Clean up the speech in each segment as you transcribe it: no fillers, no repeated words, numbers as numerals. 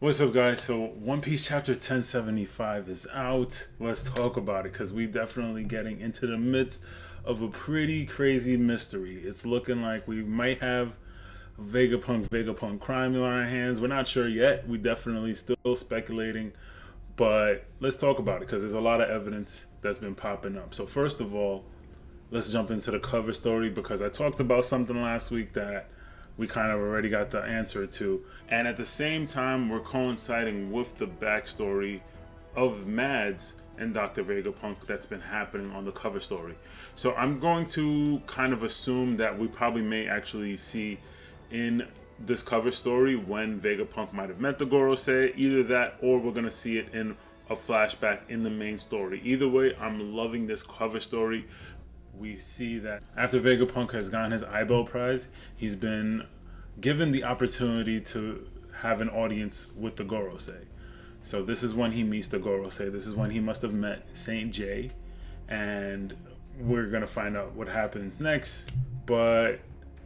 What's up, guys? So, One Piece chapter 1075 is out. Let's talk about it because we definitely getting into the midst of a pretty crazy mystery. It's looking like we might have Vegapunk crime on our hands. We're not sure yet. We definitely still speculating, but let's talk about it because there's a lot of evidence that's been popping up. So, first of all, let's jump into the cover story because I talked about something last week that we kind of already got the answer to. And at the same time, we're coinciding with the backstory of Mads and Dr. Vegapunk that's been happening on the cover story. So I'm going to kind of assume that we probably may actually see in this cover story when Vegapunk might have met the Gorosei. Either that or we're going to see it in a flashback in the main story. Either way, I'm loving this cover story. We see that after Vegapunk has gotten his Eyeball prize, he's been given the opportunity to have an audience with the Gorosei. So this is when he meets the Gorosei. This is when he must have met Saint J, and we're gonna find out what happens next. But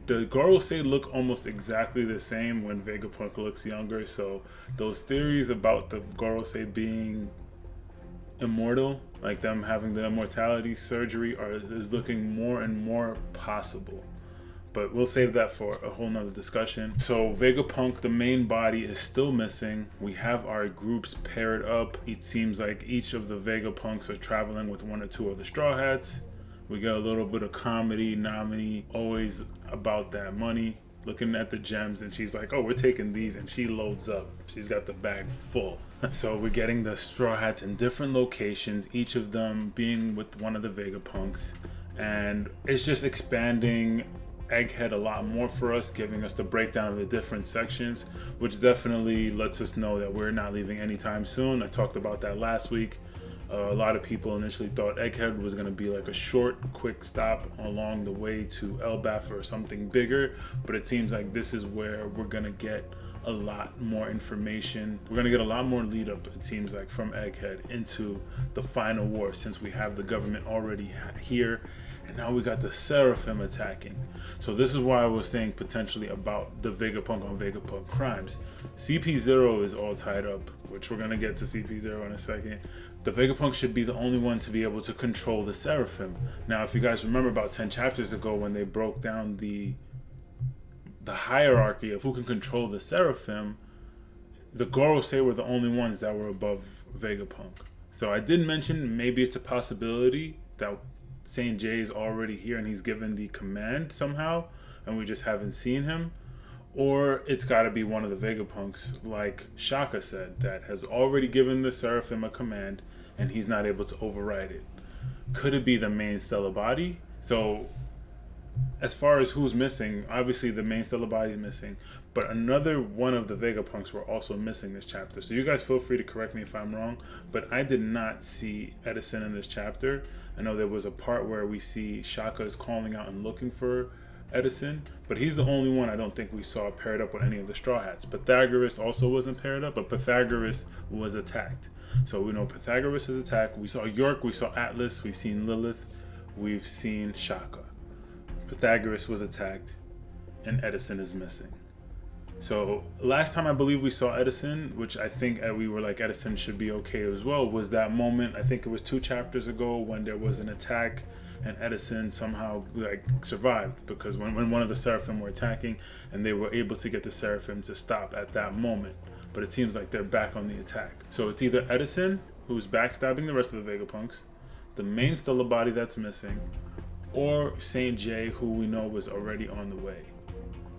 the Gorosei look almost exactly the same when Vegapunk looks younger. So those theories about the Gorosei being immortal, like them having the immortality surgery, is looking more and more possible. But we'll save that for a whole nother discussion. So Vegapunk, the main body, is still missing. We have our groups paired up. It seems like each of the Vegapunks are traveling with one or two of the Straw Hats. We get a little bit of comedy. Nami always about that money, looking at the gems, and she's like, oh, we're taking these, and she loads up. She's got the bag full. So we're getting the Straw Hats in different locations, each of them being with one of the Vegapunks, and it's just expanding Egghead a lot more for us, giving us the breakdown of the different sections, which definitely lets us know that we're not leaving anytime soon. I talked about that last week. A lot of people initially thought Egghead was going to be like a short, quick stop along the way to Elbaf or something bigger, but it seems like this is where we're going to get a lot more information. We're going to get a lot more lead up, it seems like, from Egghead into the final war, since we have the government already here, and now we got the Seraphim attacking. So this is why I was saying potentially about the Vegapunk on Vegapunk crimes. CP0 is all tied up, which we're going to get to CP0 in a second. The Vegapunk should be the only one to be able to control the Seraphim. Now, if you guys remember about 10 chapters ago when they broke down the hierarchy of who can control the Seraphim, the Gorosei were the only ones that were above Vegapunk. So I did mention maybe it's a possibility that Saint J is already here and he's given the command somehow and we just haven't seen him. Or it's got to be one of the Vegapunks, like Shaka said, that has already given the Seraphim a command and he's not able to override it. Could it be the main Stella body? So as far as who's missing, obviously the main Stella body is missing, but another one of the Vegapunks were also missing this chapter. So you guys feel free to correct me if I'm wrong, but I did not see Edison in this chapter. I know there was a part where we see Shaka is calling out and looking for Edison, but he's the only one I don't think we saw paired up with any of the Straw Hats. Pythagoras also wasn't paired up, but Pythagoras was attacked. So we know Pythagoras is attacked. We saw York, we saw Atlas, we've seen Lilith, we've seen Shaka. Pythagoras was attacked, and Edison is missing. So last time I believe we saw Edison, which I think we were like Edison should be okay as well, was that moment, I think it was 2 chapters ago, when there was an attack and Edison somehow like survived, because when one of the Seraphim were attacking and they were able to get the Seraphim to stop at that moment. But it seems like they're back on the attack. So it's either Edison, who's backstabbing the rest of the Vegapunks, the main Stella body that's missing, or Saint J, who we know was already on the way.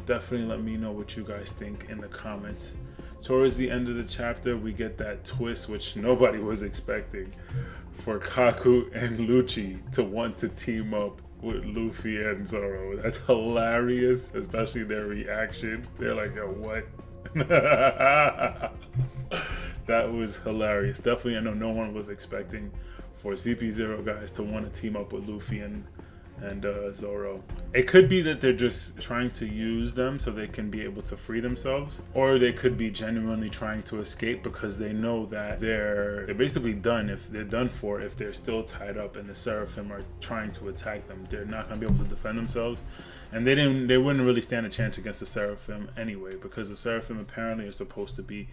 Definitely let me know what you guys think in the comments. Towards the end of the chapter, we get that twist which nobody was expecting, for Kaku and Lucci to want to team up with Luffy and Zoro. That's hilarious, especially their reaction. They're like, yo, what? That was hilarious. Definitely, I know no one was expecting for CP0 guys to want to team up with Luffy and Zoro. It could be that they're just trying to use them so they can be able to free themselves, or they could be genuinely trying to escape because they know that they're basically done. If they're done for, if they're still tied up and the Seraphim are trying to attack them, they're not going to be able to defend themselves, and they wouldn't really stand a chance against the Seraphim anyway, because the Seraphim apparently are supposed to be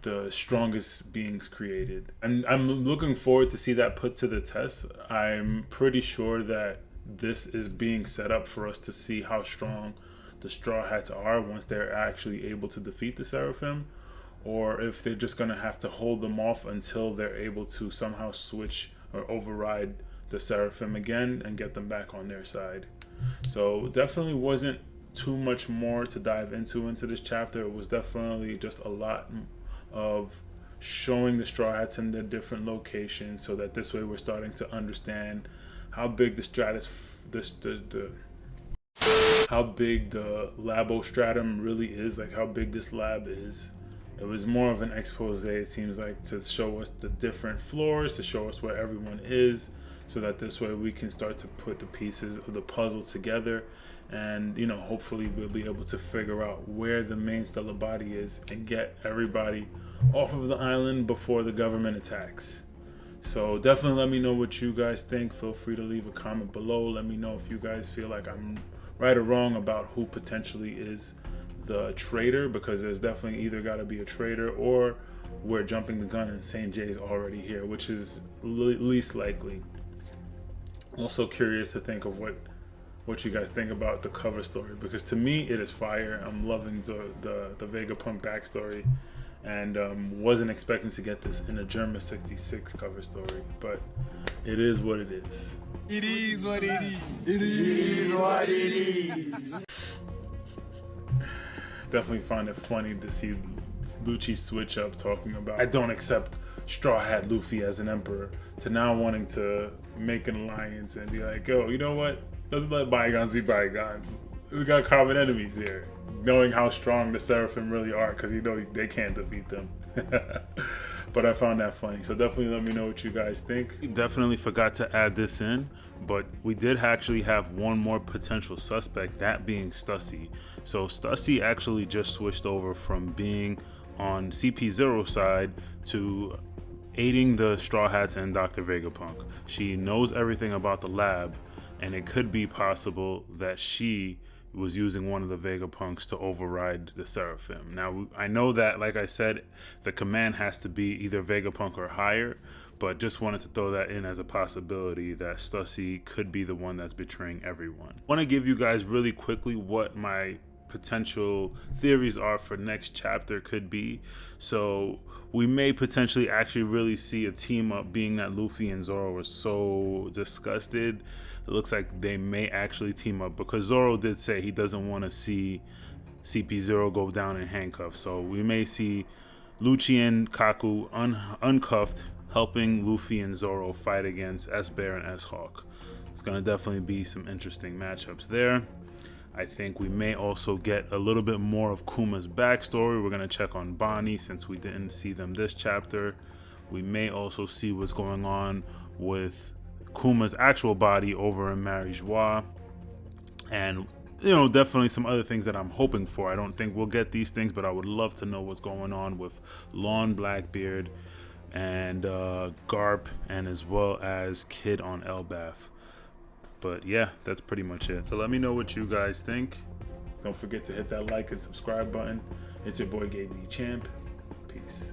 the strongest beings created. And I'm looking forward to see that put to the test. I'm pretty sure that this is being set up for us to see how strong the Straw Hats are once they're actually able to defeat the Seraphim, or if they're just going to have to hold them off until they're able to somehow switch or override the Seraphim again and get them back on their side. So definitely wasn't too much more to dive into this chapter. It was definitely just a lot of showing the Straw Hats in their different locations, so that this way we're starting to understand how big how big the labostratum really is, like how big this lab is. It was more of an expose, it seems like, to show us the different floors, to show us where everyone is, so that this way we can start to put the pieces of the puzzle together, and hopefully we'll be able to figure out where the main stellar body is and get everybody off of the island before the government attacks. So definitely let me know what you guys think. Feel free to leave a comment below. Let me know if you guys feel like I'm right or wrong about who potentially is the traitor, because there's definitely either got to be a traitor or we're jumping the gun and St. J's already here, which is least likely. Also curious to think of what you guys think about the cover story, because to me it is fire. I'm loving the Vegapunk backstory, and wasn't expecting to get this in a Germa 66 cover story, but it is what it is. It is what it is. It is what it is. Definitely find it funny to see Lucci switch up talking about, I don't accept Straw Hat Luffy as an emperor, to now wanting to make an alliance and be like, yo, you know what? Let's let bygones be bygones. We got common enemies here. Knowing how strong the Seraphim really are, because they can't defeat them. But I found that funny. So definitely let me know what you guys think. Definitely forgot to add this in, but we did actually have one more potential suspect, that being Stussy. So Stussy actually just switched over from being on CP0 side to aiding the Straw Hats and Dr. Vegapunk. She knows everything about the lab, and it could be possible that she was using one of the Vegapunks to override the Seraphim. Now, I know that, like I said, the command has to be either Vegapunk or higher, but just wanted to throw that in as a possibility that Stussy could be the one that's betraying everyone. I want to give you guys really quickly what my potential theories are for next chapter could be. So we may potentially actually really see a team up, being that Luffy and Zoro were so disgusted. It looks like they may actually team up, because Zoro did say he doesn't want to see CP0 go down in handcuffs. So we may see Lucci and Kaku uncuffed, helping Luffy and Zoro fight against S-Bear and S-Hawk. It's going to definitely be some interesting matchups there. I think we may also get a little bit more of Kuma's backstory. We're going to check on Bonnie since we didn't see them this chapter. We may also see what's going on with Kuma's actual body over in Mary Joie. And, definitely some other things that I'm hoping for. I don't think we'll get these things, but I would love to know what's going on with Lon Blackbeard and Garp, and as well as Kid on Elbaf. But yeah, that's pretty much it. So let me know what you guys think. Don't forget to hit that like and subscribe button. It's your boy Gabe the Champ. Peace.